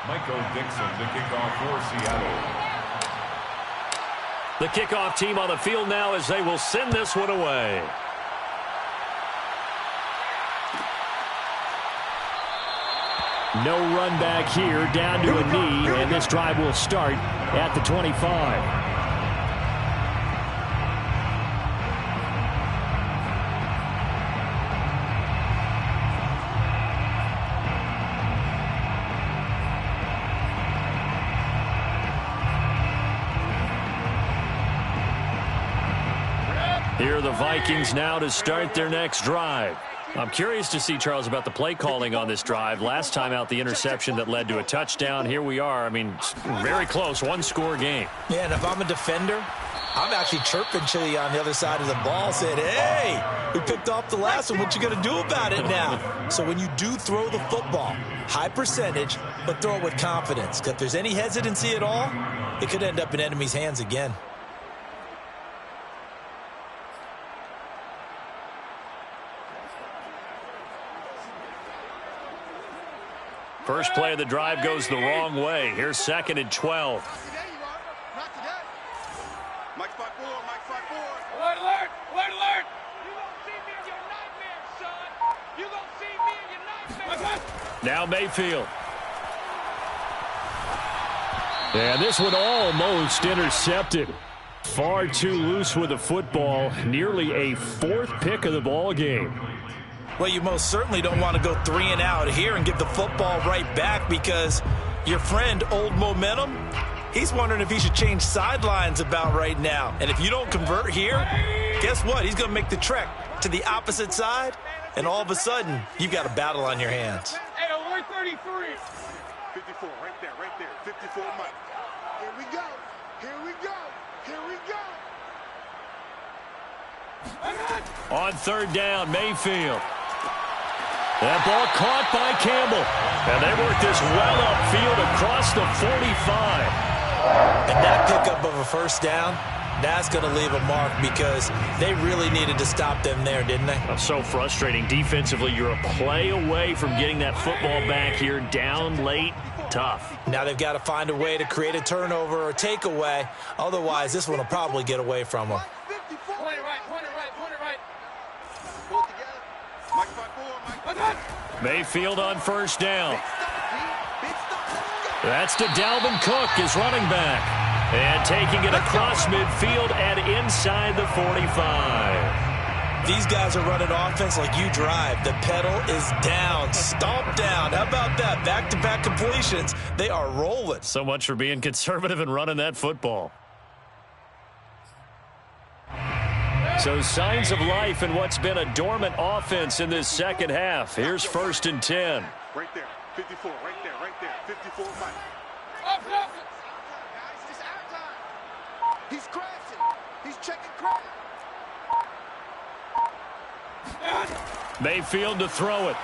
Michael Dixon, the kickoff for Seattle. The kickoff team on the field now as they will send this one away. No run back here, down to a knee, and this drive will start at the 25. Here are the Vikings now to start their next drive. I'm curious to see, Charles, about the play calling on this drive. Last time out, the interception that led to a touchdown. Here we are. I mean, very close, one-score game. Yeah, and if I'm a defender, I'm actually chirping Chili on the other side of the ball, saying, hey, we picked off the last one. What you going to do about it now? So when you do throw the football, high percentage, but throw it with confidence. Because if there's any hesitancy at all, it could end up in enemy's hands again. First play of the drive goes the wrong way. Here's 2nd and 12. Not today. Mike 5-4, Mike 5-4. Alert, alert, alert, alert. You gonna see me in your nightmares, son. You gonna see me in your nightmares. Now Mayfield. And this one almost intercepted. Far too loose with the football. Nearly a 4th pick of the ball game. Well, you most certainly don't want to go 3 and out here and give the football right back, because your friend, Old Momentum, he's wondering if he should change sidelines about right now. And if you don't convert here, guess what? He's going to make the trek to the opposite side, and all of a sudden, you've got a battle on your hands. Hey, alert 33. 54, right there, 54, Mike. Here we go, here we go, here we go. On 3rd down, Mayfield. That ball caught by Campbell. And they work this well upfield across the 45. And that pickup of a first down, that's going to leave a mark, because they really needed to stop them there, didn't they? That's so frustrating. Defensively, you're a play away from getting that football back here. Down late, tough. Now they've got to find a way to create a turnover or takeaway. Otherwise, this one will probably get away from them. Point it right, point it right, point it right. Pull it together. Mike 5-4, Mike. Mayfield on 1st down. That's to Dalvin Cook, his running back. And taking it across midfield and inside the 45. These guys are running offense like you drive. The pedal is down, stomp down. How about that? Back-to-back completions. They are rolling. So much for being conservative and running that football. So signs of life in what's been a dormant offense in this second half. Here's 1st and 10. Right there, 54, right there, 54, Mike. Up, up. Guys, it's our time. He's crashing. He's checking crash. Mayfield to throw it.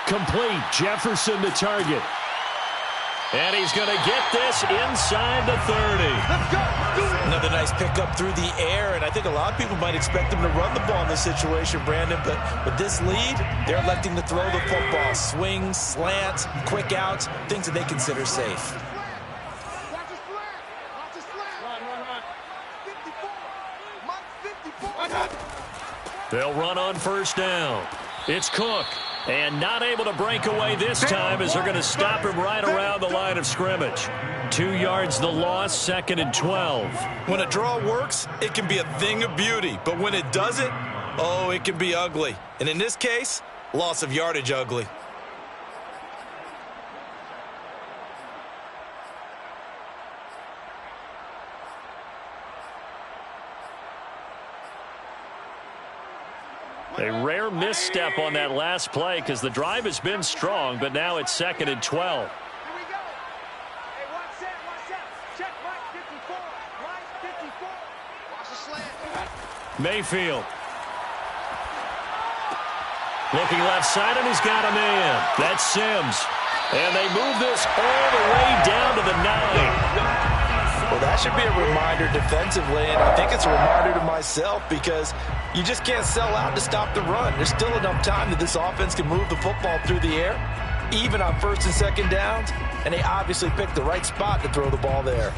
Complete. Jefferson to target. And he's going to get this inside the 30. Let's go. Another nice pickup through the air, and I think a lot of people might expect them to run the ball in this situation, Brandon, but with this lead, they're electing to throw the football. Swings, slants, quick outs, things that they consider safe. Watch his flat. Watch his flat. Run. 54. Mike 54. They'll run on 1st down. It's Cook. And not able to break away this time, as they're going to stop him right around the line of scrimmage. 2 yards the loss, 2nd and 12. When a draw works, it can be a thing of beauty. But when it doesn't, oh, it can be ugly. And in this case, loss of yardage ugly. A rare misstep on that last play, because the drive has been strong, but now it's 2nd and 12. Here we go. Hey, watch that. Check Mike 54. Mike 54. Watch the slant. Mayfield. Looking left side, and he's got a man. That's Sims. And they move this all the way down to the 9. Well, that should be a reminder defensively, and I think it's a reminder to myself, because you just can't sell out to stop the run. There's still enough time that this offense can move the football through the air, even on 1st and 2nd downs, and they obviously picked the right spot to throw the ball there.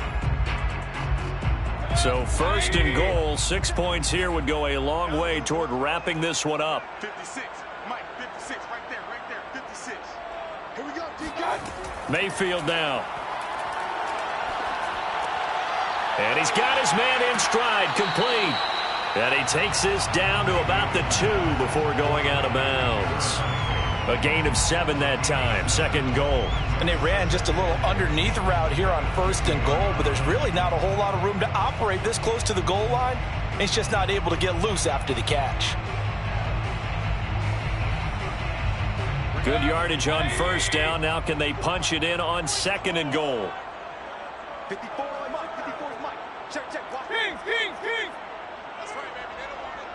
So 1st and goal, 6 points here would go a long way toward wrapping this one up. 56. Mike 56. Right there. 56. Here we go, DK. Mayfield now. And he's got his man in stride, complete. And he takes this down to about the 2 before going out of bounds. A gain of 7 that time. 2nd and goal. And they ran just a little underneath route here on 1st and goal, but there's really not a whole lot of room to operate this close to the goal line. He's just not able to get loose after the catch. Good yardage on 1st down. Now can they punch it in on 2nd and goal? 54, Mike. 54 is Mike. Check. Watch. Kings. That's right, baby. They don't want it.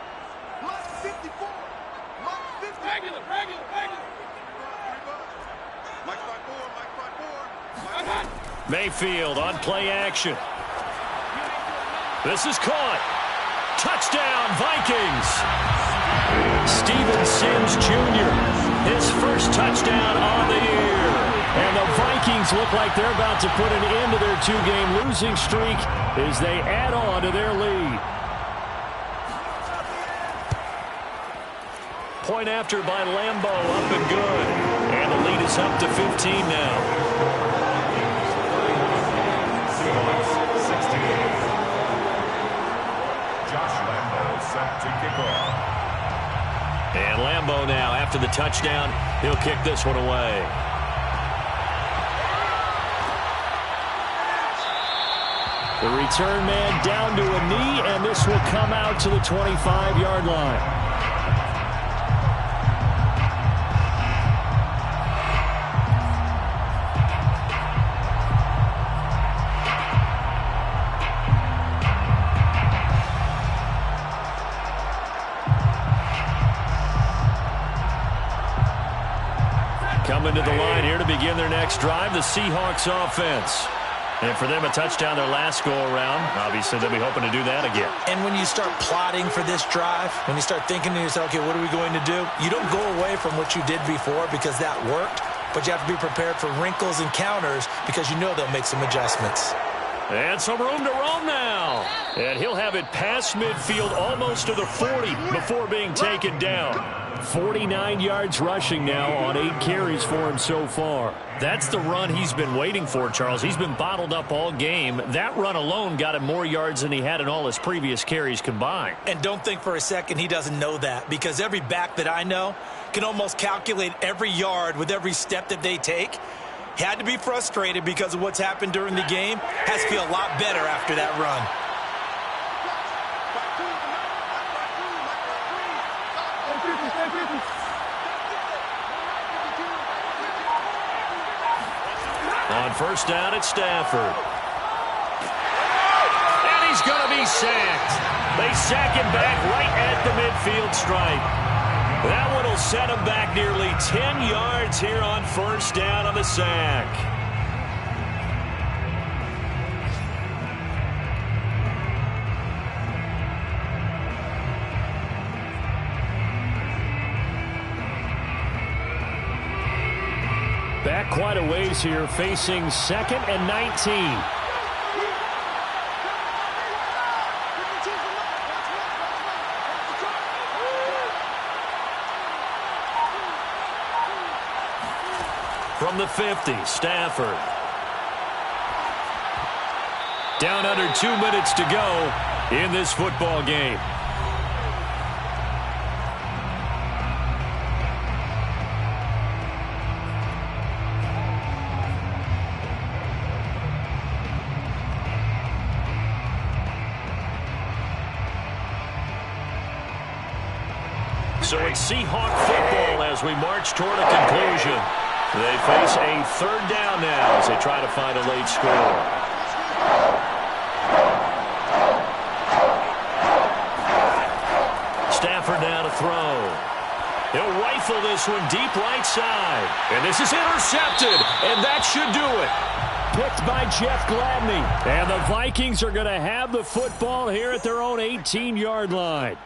Mike 54. Mike 50. Regular. Mike 54. Mayfield on play action. This is caught. Touchdown, Vikings. Steven Sims Jr., his first touchdown on the year. And the Vikings look like they're about to put an end to their 2-game losing streak as they add on to their lead. Point after by Lambeau, up and good. And the lead is up to 15 now. Seahawks 16. Josh Lambeau set to kick off. And Lambeau now, after the touchdown, he'll kick this one away. The return man down to a knee, and this will come out to the 25-yard line. Coming to the line here to begin their next drive, the Seahawks offense. And for them, a touchdown their last go-around. Obviously, they'll be hoping to do that again. And when you start plotting for this drive, when you start thinking to yourself, okay, what are we going to do? You don't go away from what you did before because that worked, but you have to be prepared for wrinkles and counters because you know they'll make some adjustments. And some room to roam now. And he'll have it past midfield almost to the 40 before being taken down. 49 yards rushing now on 8 carries for him so far. That's the run he's been waiting for, Charles. He's been bottled up all game. That run alone got him more yards than he had in all his previous carries combined. And don't think for a second he doesn't know that, because every back that I know can almost calculate every yard with every step that they take. He had to be frustrated because of what's happened during the game. Has to feel a lot better after that run. On 1st down, it's Stafford. And he's going to be sacked. They sack him back right at the midfield stripe. That one will set him back nearly 10 yards here on 1st down on the sack. Back quite a ways here, facing 2nd and 19. From the 50, Stafford. Down under 2 minutes to go in this football game. So it's Seahawk football as we march toward a conclusion. They face a 3rd down now as they try to find a late score. Stafford now to throw. He'll rifle this one deep right side. And this is intercepted, and that should do it. Picked by Jeff Gladney. And the Vikings are going to have the football here at their own 18-yard line.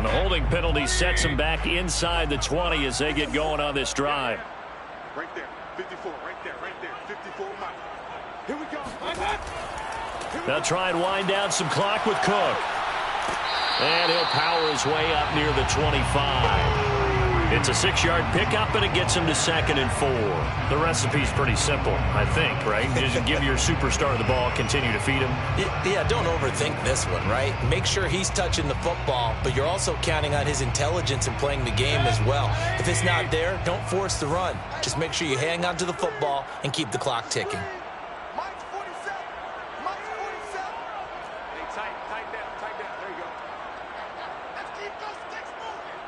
The holding penalty sets them back inside the 20 as they get going on this drive. Right there, 54, right there, 54, Mike. Here we go. They'll try and wind down some clock with Cook. And he'll power his way up near the 25. It's a 6-yard pickup, and it gets him to 2nd and 4. The recipe's pretty simple, I think, right? Just give your superstar the ball, continue to feed him. Yeah, don't overthink this one, right? Make sure he's touching the football, but you're also counting on his intelligence in playing the game as well. If it's not there, don't force the run. Just make sure you hang on to the football and keep the clock ticking. Mike's 47. Mike's 47. Hey, tight down. There you go. Let's keep those sticks moving.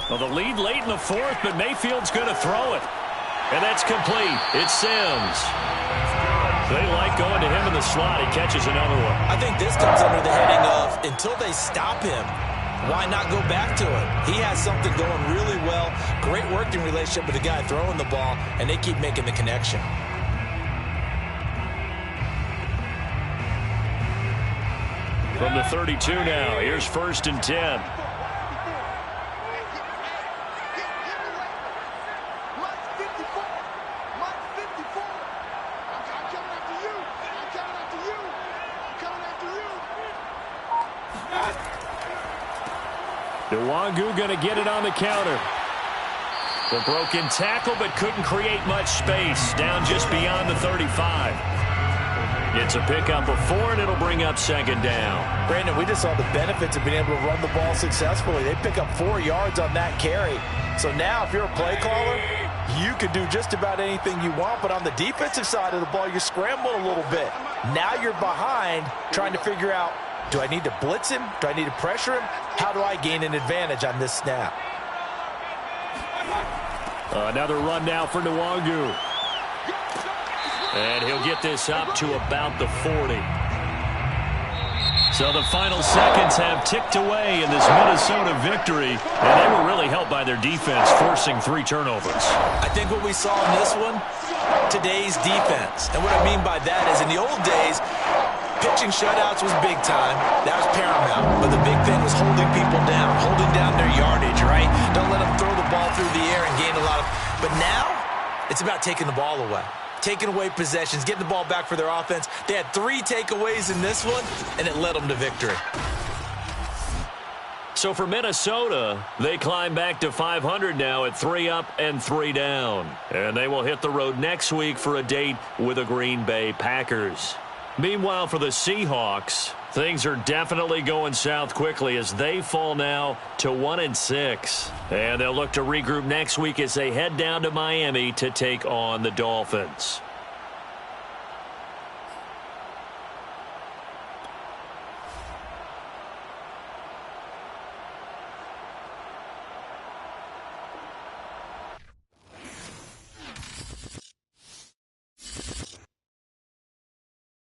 Well, the lead late in the 4th, but Mayfield's going to throw it. And that's complete. It's Sims. They like going to him in the slot. He catches another one. I think this comes under the heading of until they stop him, why not go back to it? He has something going really well. Great working relationship with the guy throwing the ball, and they keep making the connection. From the 32 now, here's 1st and 10. Nwangu going to get it on the counter. The broken tackle, but couldn't create much space. Down just beyond the 35. It's a pickup of 4, and it'll bring up 2nd down. Brandon, we just saw the benefits of being able to run the ball successfully. They pick up 4 yards on that carry. So now if you're a play caller, you can do just about anything you want. But on the defensive side of the ball, you're scrambling a little bit. Now you're behind trying to figure out, do I need to blitz him? Do I need to pressure him? How do I gain an advantage on this snap? Another run now for Nwangu. And he'll get this up to about the 40. So the final seconds have ticked away in this Minnesota victory. And they were really helped by their defense, forcing 3 turnovers. I think what we saw in this one, today's defense. And what I mean by that is in the old days, pitching shutouts was big time. That was paramount. But the big thing was holding people down, holding down their yardage, right? Don't let them throw the ball through the air and gain a lot of... But now, it's about taking the ball away. Taking away possessions, getting the ball back for their offense. They had 3 takeaways in this one, and it led them to victory. So for Minnesota, they climb back to 500 now at 3 up and 3 down. And they will hit the road next week for a date with the Green Bay Packers. Meanwhile, for the Seahawks, things are definitely going south quickly as they fall now to 1-6. And they'll look to regroup next week as they head down to Miami to take on the Dolphins.